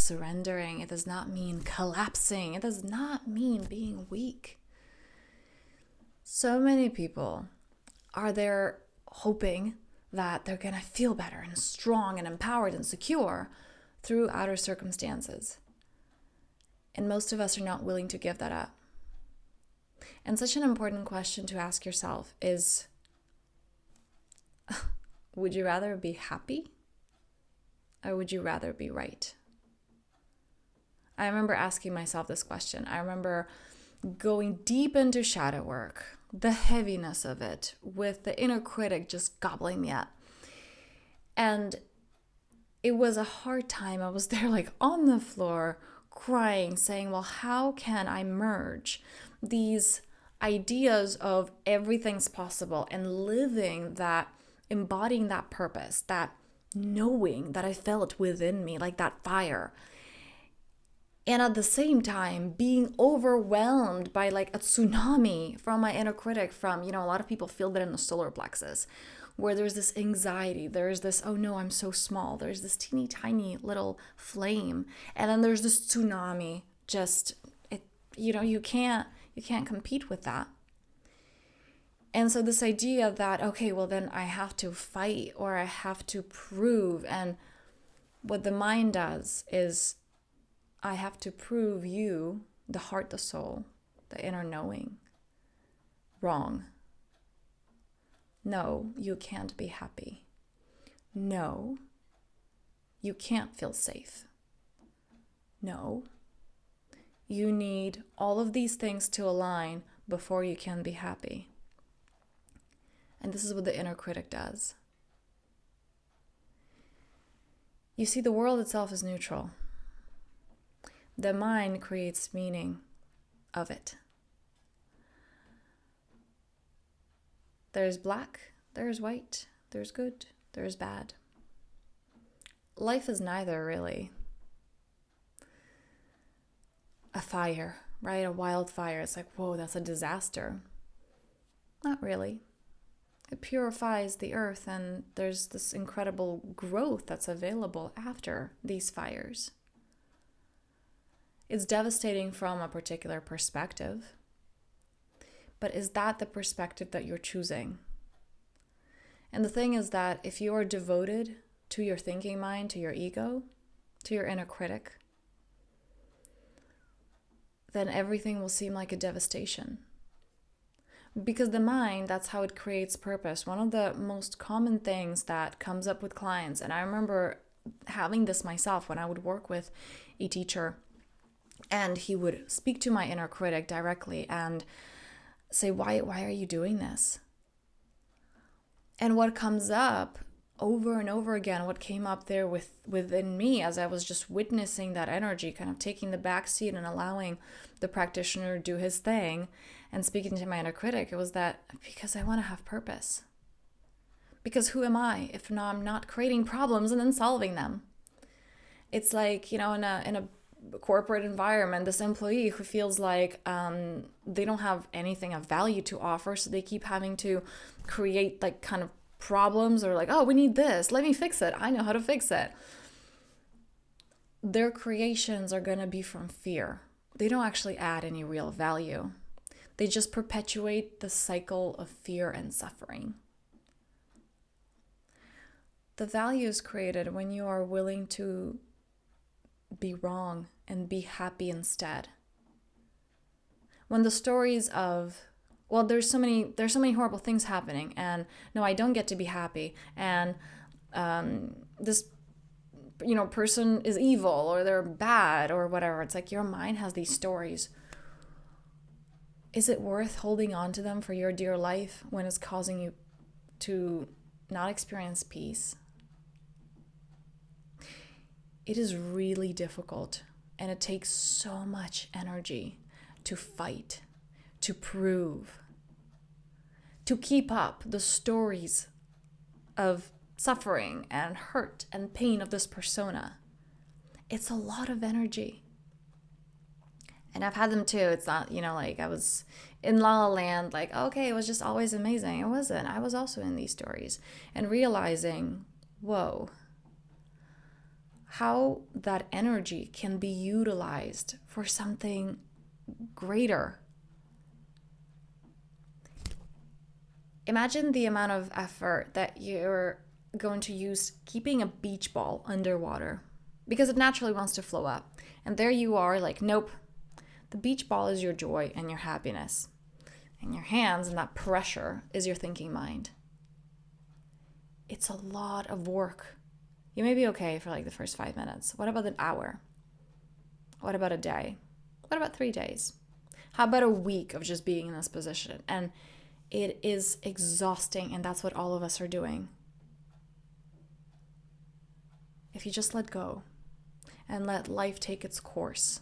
surrendering. It does not mean collapsing. It does not mean being weak. So many people are there hoping that they're going to feel better and strong and empowered and secure through outer circumstances. And most of us are not willing to give that up. And such an important question to ask yourself is, would you rather be happy or would you rather be right? I remember asking myself this question. I remember going deep into shadow work, the heaviness of it, with the inner critic just gobbling me up. And it was a hard time. I was there like on the floor, crying, saying, well, how can I merge these ideas of everything's possible and living that, embodying that purpose, that knowing that I felt within me, like that fire. And at the same time, being overwhelmed by like a tsunami from my inner critic, from, a lot of people feel that in the solar plexus, where there's this anxiety, there's this, oh no, I'm so small, there's this teeny tiny little flame. And then there's this tsunami, you can't compete with that. And so this idea that, okay, well then I have to fight or I have to prove. And what the mind does is I have to prove you, the heart, the soul, the inner knowing, wrong. No, you can't be happy. No, you can't feel safe. No, you need all of these things to align before you can be happy. And this is what the inner critic does. You see, the world itself is neutral. The mind creates meaning of it. There's black, there's white, there's good, there's bad. Life is neither, really. A fire, right? A wildfire. It's like, whoa, that's a disaster. Not really. It purifies the earth, and there's this incredible growth that's available after these fires. It's devastating from a particular perspective, but is that the perspective that you're choosing? And the thing is that if you are devoted to your thinking mind, to your ego, to your inner critic, then everything will seem like a devastation. Because the mind, that's how it creates purpose. One of the most common things that comes up with clients, and I remember having this myself when I would work with a teacher, and he would speak to my inner critic directly and say, why are you doing this? And what comes up over and over again, what came up there within me as I was just witnessing that energy, kind of taking the back seat and allowing the practitioner to do his thing and speaking to my inner critic, it was that because I want to have purpose. Because who am I if I'm not creating problems and then solving them? It's like, in a corporate environment, this employee who feels like they don't have anything of value to offer, so they keep having to create like kind of problems, or like, oh, we need this, let me fix it, I know how to fix it. Their creations are going to be from fear. They don't actually add any real value. They just perpetuate the cycle of fear and suffering. The value is created when you are willing to be wrong and be happy instead. When the stories of, well, there's so many horrible things happening, and no, I don't get to be happy, and this person is evil, or they're bad, or whatever. It's like your mind has these stories. Is it worth holding on to them for your dear life when it's causing you to not experience peace? It is really difficult, and it takes so much energy to fight, to prove, to keep up the stories of suffering and hurt and pain of this persona. It's a lot of energy. And I've had them too. It's not, like I was in La La Land, like, okay, it was just always amazing. It wasn't. I was also in these stories and realizing, whoa, how that energy can be utilized for something greater. Imagine the amount of effort that you're going to use keeping a beach ball underwater because it naturally wants to flow up. And there you are, like, nope, the beach ball is your joy and your happiness. And your hands and that pressure is your thinking mind. It's a lot of work. You may be okay for like the first 5 minutes. What about an hour? What about a day? What about 3 days? How about a week of just being in this position? And it is exhausting, and that's what all of us are doing. If you just let go and let life take its course,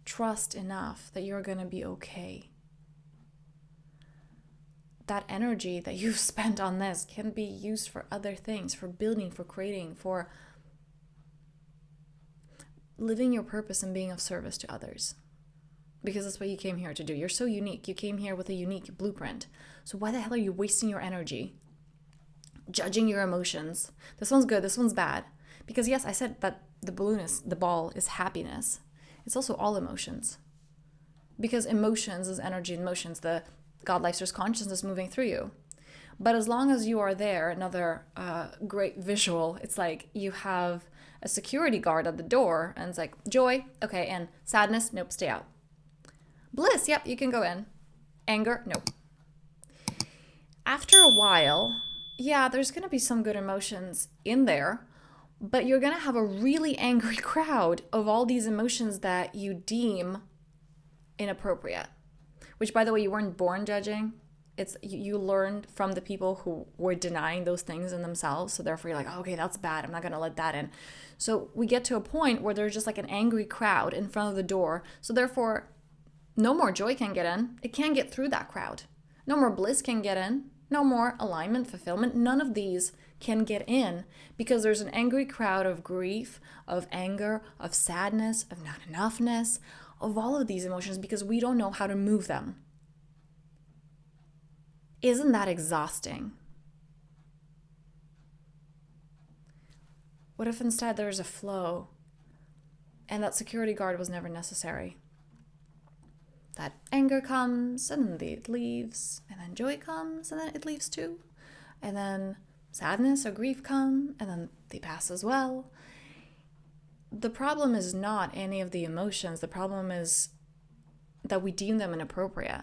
trust enough that you're going to be okay. That energy that you've spent on this can be used for other things, for building, for creating, for living your purpose and being of service to others. Because that's what you came here to do. You're so unique. You came here with a unique blueprint. So why the hell are you wasting your energy judging your emotions? This one's good, this one's bad. Because yes, I said that the ball is happiness. It's also all emotions. Because emotions is energy and motions. The God, life, source, consciousness moving through you. But as long as you are there, another great visual, it's like you have a security guard at the door, and it's like, joy, okay, and sadness, nope, stay out. Bliss, yep, you can go in. Anger, nope. After a while, yeah, there's going to be some good emotions in there, but you're going to have a really angry crowd of all these emotions that you deem inappropriate. Which, by the way, you weren't born judging. It's you learned from the people who were denying those things in themselves. So therefore you're like, oh, okay, that's bad. I'm not going to let that in. So we get to a point where there's just like an angry crowd in front of the door. So therefore, no more joy can get in. It can't get through that crowd. No more bliss can get in. No more alignment, fulfillment. None of these can get in because there's an angry crowd of grief, of anger, of sadness, of not enoughness, of all of these emotions because we don't know how to move them. Isn't that exhausting? What if instead there's a flow and that security guard was never necessary? That anger comes and then it leaves, and then joy comes and then it leaves too. And then sadness or grief come and then they pass as well. The problem is not any of the emotions. The problem is that we deem them inappropriate.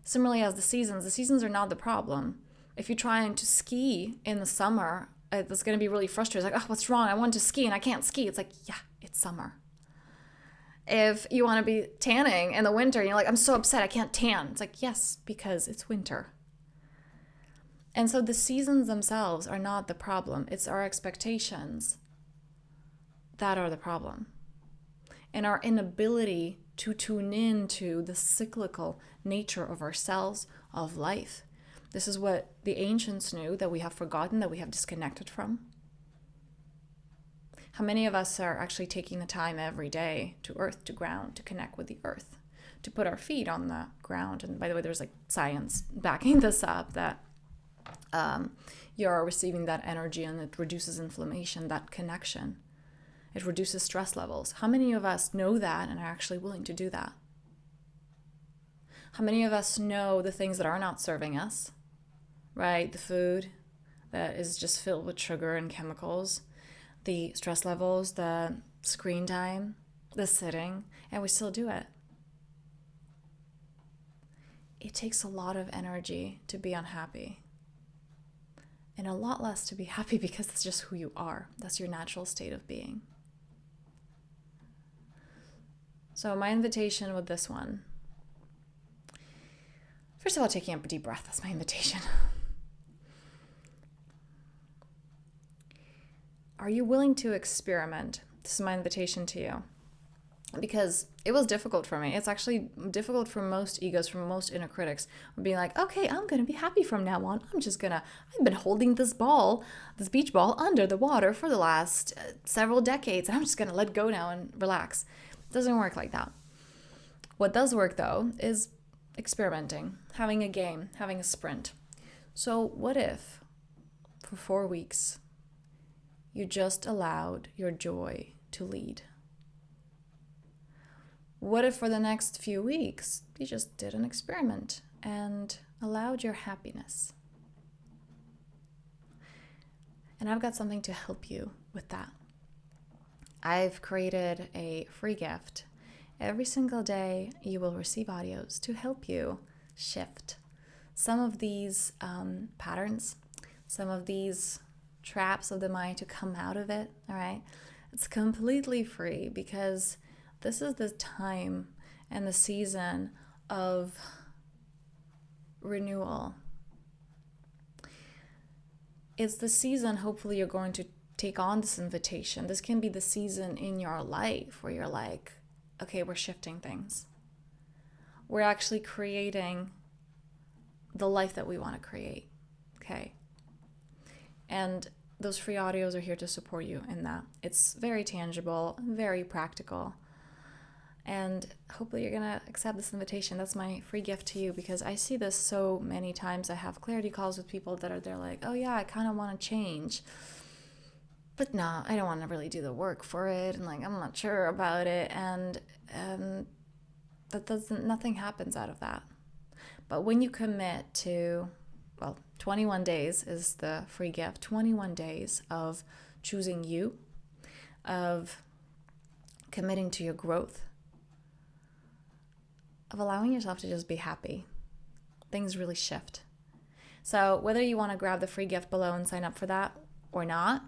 Similarly as the seasons are not the problem. If you're trying to ski in the summer, it's going to be really frustrating. It's like, oh, what's wrong? I want to ski and I can't ski. It's like, yeah, it's summer. If you want to be tanning in the winter and you're like, I'm so upset, I can't tan. It's like, yes, because it's winter. And so the seasons themselves are not the problem. It's our expectations that are the problem. And our inability to tune into the cyclical nature of ourselves, of life. This is what the ancients knew that we have forgotten, that we have disconnected from. How many of us are actually taking the time every day to earth, to ground, to connect with the earth, to put our feet on the ground? And by the way, there's like science backing this up that you're receiving that energy and it reduces inflammation, that connection. It reduces stress levels. How many of us know that and are actually willing to do that? How many of us know the things that are not serving us, right? The food that is just filled with sugar and chemicals, the stress levels, the screen time, the sitting, and we still do it. It takes a lot of energy to be unhappy and a lot less to be happy because that's just who you are. That's your natural state of being. So my invitation with this one, first of all, taking a deep breath, that's my invitation. Are you willing to experiment? This is my invitation to you. Because it was difficult for me. It's actually difficult for most egos, for most inner critics. Being like, okay, I'm going to be happy from now on. I've been holding this beach ball under the water for the last several decades. And I'm just going to let go now and relax. It doesn't work like that. What does work though is experimenting, having a game, having a sprint. So what if for 4 weeks You just allowed your joy to lead. What if for the next few weeks you just did an experiment and allowed your happiness? And I've got something to help you with that. I've created a free gift. Every single day you will receive audios to help you shift some of these patterns, some of these traps of the mind, to come out of it, all right? It's completely free because this is the time and the season of renewal. It's the season, hopefully, you're going to take on this invitation. This can be the season in your life where you're like, okay, we're shifting things. We're actually creating the life that we want to create, okay? And those free audios are here to support you in that. It's very tangible, very practical. And hopefully you're going to accept this invitation. That's my free gift to you, because I see this so many times. I have clarity calls with people that are there like, oh yeah, I kind of want to change. But no, I don't want to really do the work for it. And like, I'm not sure about it. And nothing happens out of that. But when you commit to, 21 days is the free gift, 21 days of choosing you, of committing to your growth, of allowing yourself to just be happy, things really shift. So whether you want to grab the free gift below and sign up for that or not,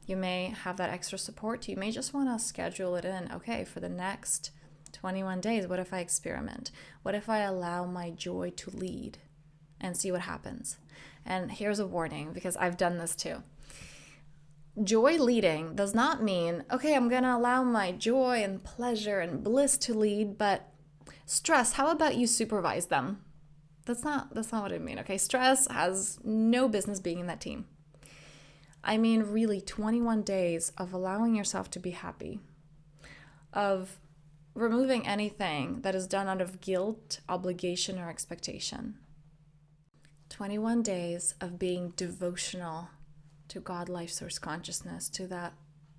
you may have that extra support. You may just want to schedule it in. Okay, for the next 21 days, what if I experiment? What if I allow my joy to lead and see what happens? And here's a warning, because I've done this too. Joy leading does not mean, okay, I'm going to allow my joy and pleasure and bliss to lead, but stress, how about you supervise them? That's not what I mean, okay? Stress has no business being in that team. I mean, really, 21 days of allowing yourself to be happy, of removing anything that is done out of guilt, obligation, or expectation. 21 days of being devotional to God, life source consciousness, to that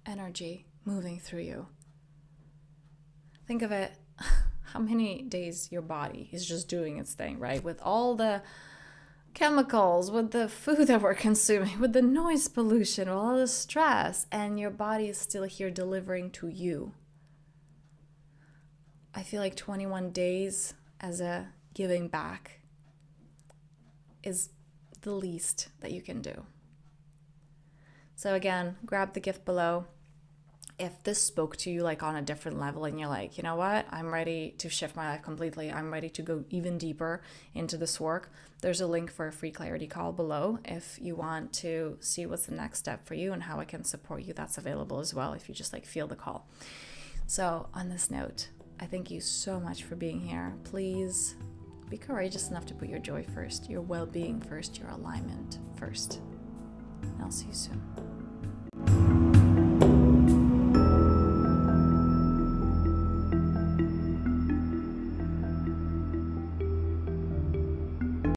energy moving through you. Think of it, how many days your body is just doing its thing, right? With all the chemicals, with the food that we're consuming, with the noise pollution, with all the stress, and your body is still here delivering to you. I feel like 21 days as a giving back is the least that you can do. So again, grab the gift below. If this spoke to you like on a different level and you're like, you know what, I'm ready to shift my life completely, I'm ready to go even deeper into this work, there's a link for a free clarity call below. If you want to see what's the next step for you and how I can support you, that's available as well if you just like feel the call. So on this note, I thank you so much for being here. Please be courageous enough to put your joy first, your well-being first, your alignment first. And I'll see you soon.